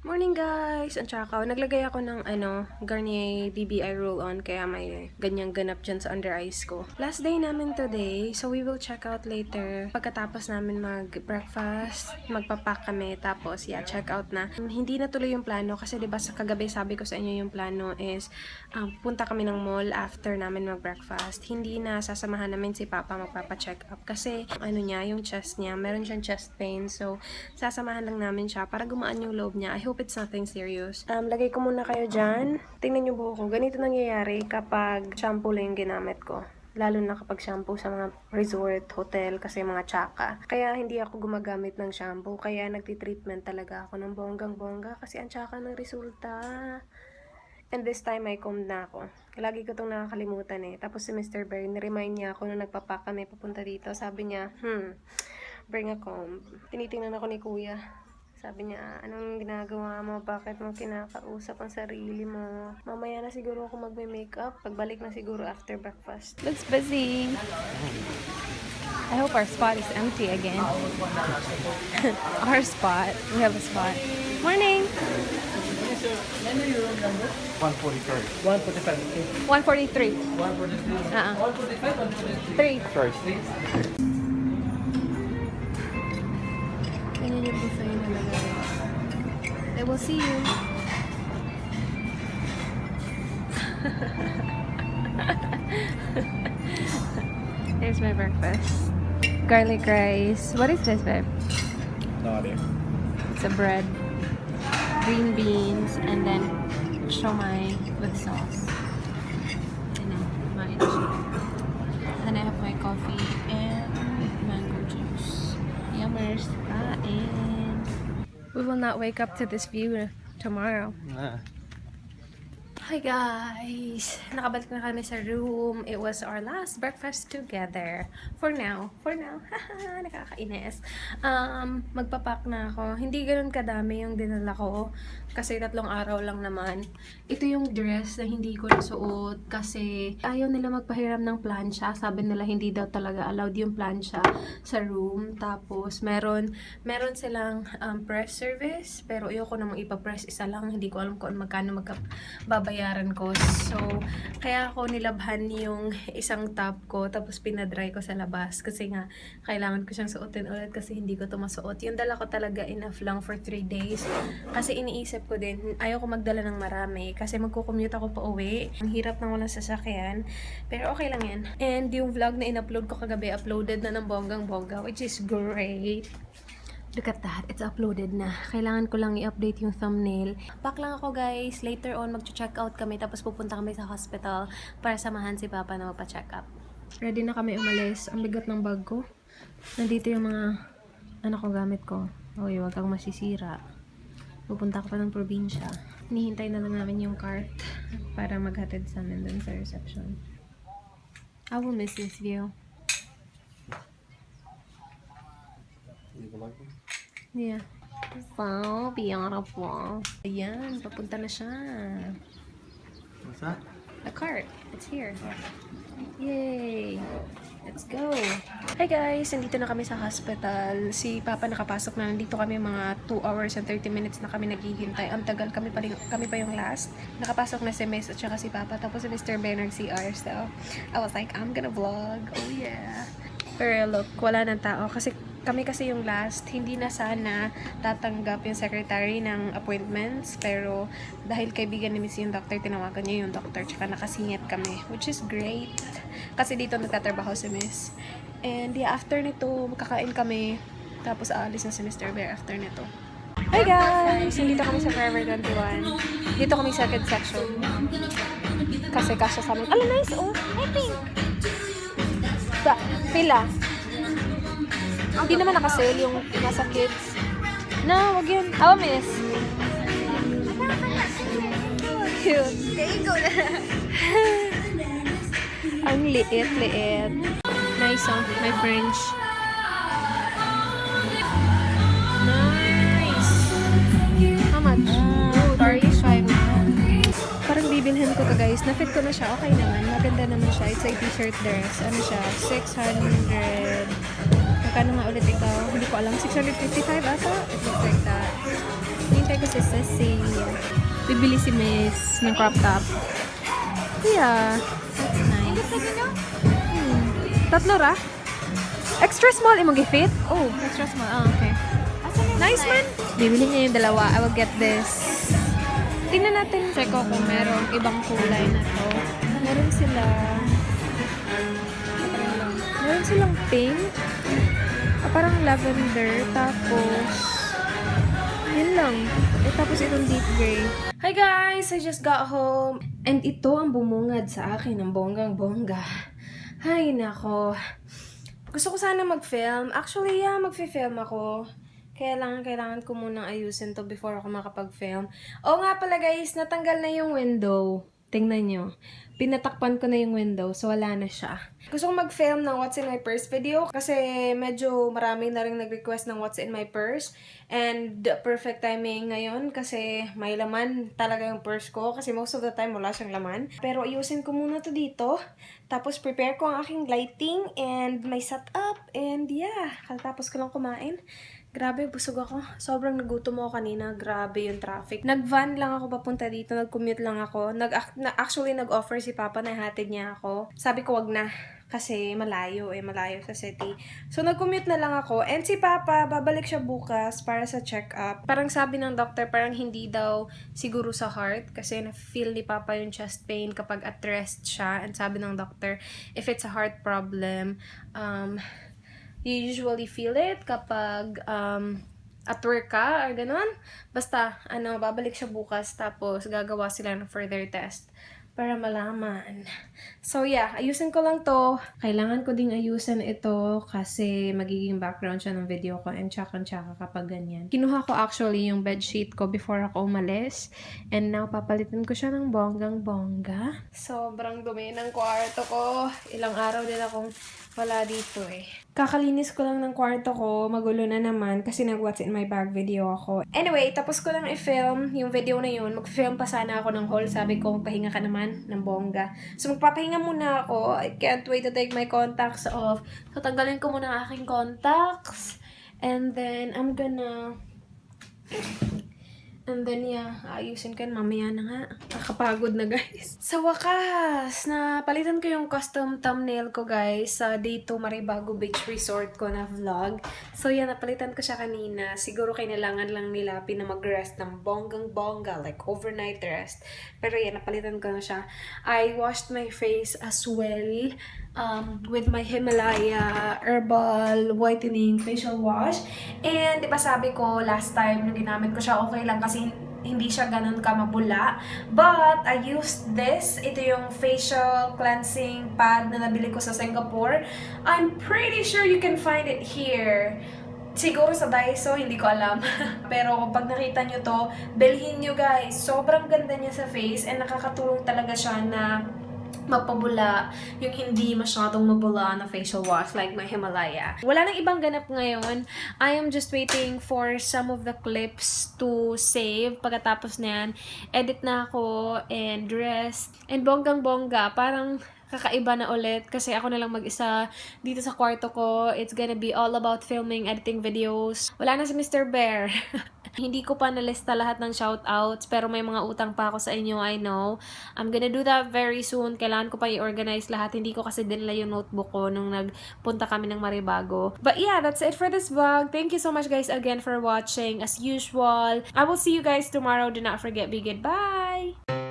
Morning guys! Ang tsaka, naglagay ako ng Garnier BBI roll-on kaya may ganyang ganap dyan sa under eyes ko. Last day namin today, so we will check out later. Pagkatapos namin mag-breakfast, magpapak kami, tapos check out na. Hindi na tuloy yung plano kasi diba sa kagabi sabi ko sa inyo yung plano is punta kami ng mall after namin mag-breakfast. Hindi na sasamahan namin si Papa magpapa-check up kasi yung chest niya, meron siyang chest pain, so sasamahan lang namin siya para gumaan yung loob niya. I hope it's nothing serious. Lagay ko muna kayo dyan. Tingnan yung buhok ko. Ganito nangyayari kapag shampoo lang yung ginamit ko. Lalo na kapag shampoo sa mga resort, hotel, kasi mga tsaka. Kaya hindi ako gumagamit ng shampoo. Kaya nagtitreatment talaga ako ng bonggang-bongga kasi ang tsaka ng resulta. And this time, I combed na ako. Lagi ko itong nakakalimutan eh. Tapos si Mr. Bear, niremind niya ako nung nagpapak kami papunta dito. Sabi niya, bring a comb. Tinitingnan ako ni Kuya. Sabi niya, anong ginagawa mo? Bakit mo kinakausap ang sarili mo? Mamaya na siguro ako magme-makeup. Pagbalik na siguro after breakfast. Looks busy. I hope our spot is empty again. Our spot. We have a spot. Morning! 145. 145. 143. 143. 3. First. Ganyan yung design na lagay. I will see you. There's my breakfast. Garlic rice. What is this, babe? No idea. It's a bread. Green beans. And then siomai with sauce. And then my then I have my coffee and mango juice. Yummers. And we will not wake up to this view tomorrow. Hi guys! Nakabalik na kami sa room. It was our last breakfast together. For now. Haha, nakakainis. Magpapak na ako. Hindi ganun kadami yung dinala ko. Kasi 3 araw lang naman. Ito yung dress na hindi ko nasuot. Kasi ayaw nila magpahiram ng plancha. Sabi nila hindi daw talaga allowed yung plancha sa room. Tapos meron silang press service. Pero ayoko namang ipapress isa lang. Hindi ko alam kung magkano babayaran ko. So, kaya ako nilabhan yung isang top ko, tapos pinadry ko sa labas. Kasi nga, kailangan ko siyang suotin ulit kasi hindi ko ito masuot. Yung dala ko talaga enough lang for 3 days. Kasi iniisip ko din, ayaw ko magdala ng marami. Kasi magkukommute ako pa uwi. Ang hirap ng walang sasakyan. Pero okay lang yan. And yung vlog na in-upload ko kagabi, uploaded na ng bonggang-bongga, which is great. Look at that. It's uploaded na. Kailangan ko lang i-update yung thumbnail. Back lang ako guys. Later on, mag-check out kami. Tapos pupunta kami sa hospital para samahan si Papa na magpa-check up. Ready na kami umalis. Ang bigat ng bag ko. Nandito yung mga gamit ko. Uy, wag kang masisira. Pupunta ko pa ng probinsya. Hinihintay na lang namin yung cart para maghatid sa amin dun sa reception. I will miss this view. Yeah. Wow, biyara po. Ayan, papunta na siya. What's that? The cart. It's here. Yay! Let's go! Hi guys! Nandito na kami sa hospital. Si Papa nakapasok na. Nandito kami mga 2 hours and 30 minutes na kami naghihintay. Ang tagal, kami pa yung last. Nakapasok na si Miss at saka si Papa. Tapos si Mr. Bernard CR. So, I was like, I'm gonna vlog. Oh yeah! Pero look, wala ng tao. Kami kasi yung last, hindi na sana tatanggap yung secretary ng appointments. Pero dahil kaibigan ni Miss yung doctor, tinawagan niya yung doctor. Tsaka nakasingit kami, which is great. Kasi dito nagtatrabaho si Miss. And yeah, after nito, makakain kami. Tapos aalis na si Mr. Bear after nito. Hi guys! Nandito kami sa Forever 21. Dito kami second section. Kasi kasya sa amin. Ala, nice! Oh, I think! Pila? Hindi naman nakasale yung nasa kids. No, wag yun. Oh, Miss. Cute. Go na. Ang liit. Nice, oh. My French. Nice. How much? Sorry, 5. Parang bibilhin ko to guys. Na-fit ko na siya. Okay naman. Maganda naman siya. It's a t-shirt dress. Ano siya? 600. Magkano nga ulit ikaw? Hindi ko alam. 655 ata? It looks like that. Hintay ko si Ceci. Bibili si Miss ng crop top. Yeah, that's nice. Tatlo ra? Extra small imong gi-fit? Oh, extra small. Oh, okay. Nice man. Bibili niya yung dalawa. I will get this. Tingnan natin. Check ko kung merong ibang kulay na to. Meron silang pink. Parang lavender. Tapos, yun lang. Tapos itong deep gray. Hi guys! I just got home. And ito ang bumungad sa akin ng bonggang-bongga. Hay nako. Gusto ko sana mag-film. Actually, yeah, mag-film ako. Kailangan ko munang ayusin to before ako makapag-film. Oo nga pala guys, natanggal na yung window. Tingnan nyo. Pinatakpan ko na yung window, so wala na siya. Gusto ko mag-film ng What's in My Purse video kasi medyo marami na rin nag-request ng What's in My Purse. And perfect timing ngayon kasi may laman talaga yung purse ko kasi most of the time wala siyang laman. Pero ayusin ko muna to dito. Tapos prepare ko ang aking lighting and my setup. And yeah, katapos ko lang kumain. Grabe, busog ako. Sobrang nagutom ako kanina. Grabe yung traffic. Nag-van lang ako papunta dito. Nag-commute lang ako. Actually, nag-offer si Papa na ihatid niya ako. Sabi ko, wag na. Kasi malayo malayo sa city. So, nag-commute na lang ako. And si Papa, babalik siya bukas para sa check-up. Parang sabi ng doctor, parang hindi daw siguro sa heart. Kasi na-feel ni Papa yung chest pain kapag at rest siya. And sabi ng doctor, if it's a heart problem, you usually feel it kapag at work ka or ganun. Basta, babalik siya bukas tapos gagawa sila ng further test para malaman. So yeah, ayusin ko lang to. Kailangan ko ding ayusin ito kasi magiging background siya ng video ko and tsaka kapag ganyan. Kinuha ko actually yung bedsheet ko before ako umalis and now papalitan ko siya ng bonggang-bongga. Sobrang dumi ng kwarto ko. Ilang araw din akong wala dito eh. Kakalinis ko lang ng kwarto ko, magulo na naman kasi nag-What's in My Bag video ako. Anyway, tapos ko lang i-film yung video na yun. Mag-film pa sana ako ng haul. Sabi ko, pahinga ka naman ng bongga. So, magpapahinga muna ako. I can't wait to take my contacts off. So, tanggalin ko muna ang aking contacts. And then, yeah, ayusin ko yun. Mamaya na nga. Nakakapagod na, guys. Sa wakas, napalitan ko yung custom thumbnail ko, guys, sa Day 2 Maribago Beach Resort ko na vlog. So, yan, napalitan ko siya kanina. Siguro kailangan lang nila mag-rest ng bonggang-bongga, like overnight rest. Pero yan, napalitan ko na siya. I washed my face as well with my Himalaya Herbal Whitening Facial Wash. And di ba sabi ko last time nung ginamit ko siya, okay lang kasi hindi siya ganun ka mabula. But I used this. Ito yung facial cleansing pad na nabili ko sa Singapore. I'm pretty sure you can find it here. Siguro sa Daiso, hindi ko alam. Pero pag nakita nyo to, bilhin nyo guys. Sobrang ganda niya sa face and nakakatulong talaga siya na mapabula yung hindi masyadong mabula na facial wash like my Himalaya. Wala nang ibang ganap ngayon. I am just waiting for some of the clips to save. Pagkatapos na yan, edit na ako and rest. And bonggang-bongga, parang kakaiba na ulit kasi ako na lang mag-isa dito sa kwarto ko. It's gonna be all about filming, editing videos. Wala na si Mr. Bear. Hindi ko pa nalista lahat ng shoutouts, pero may mga utang pa ako sa inyo, I know. I'm gonna do that very soon. Kailangan ko pa i-organize lahat. Hindi ko kasi dinala yung notebook ko nung nagpunta kami ng Maribago. But yeah, that's it for this vlog. Thank you so much guys again for watching. As usual, I will see you guys tomorrow. Do not forget, be good. Bye!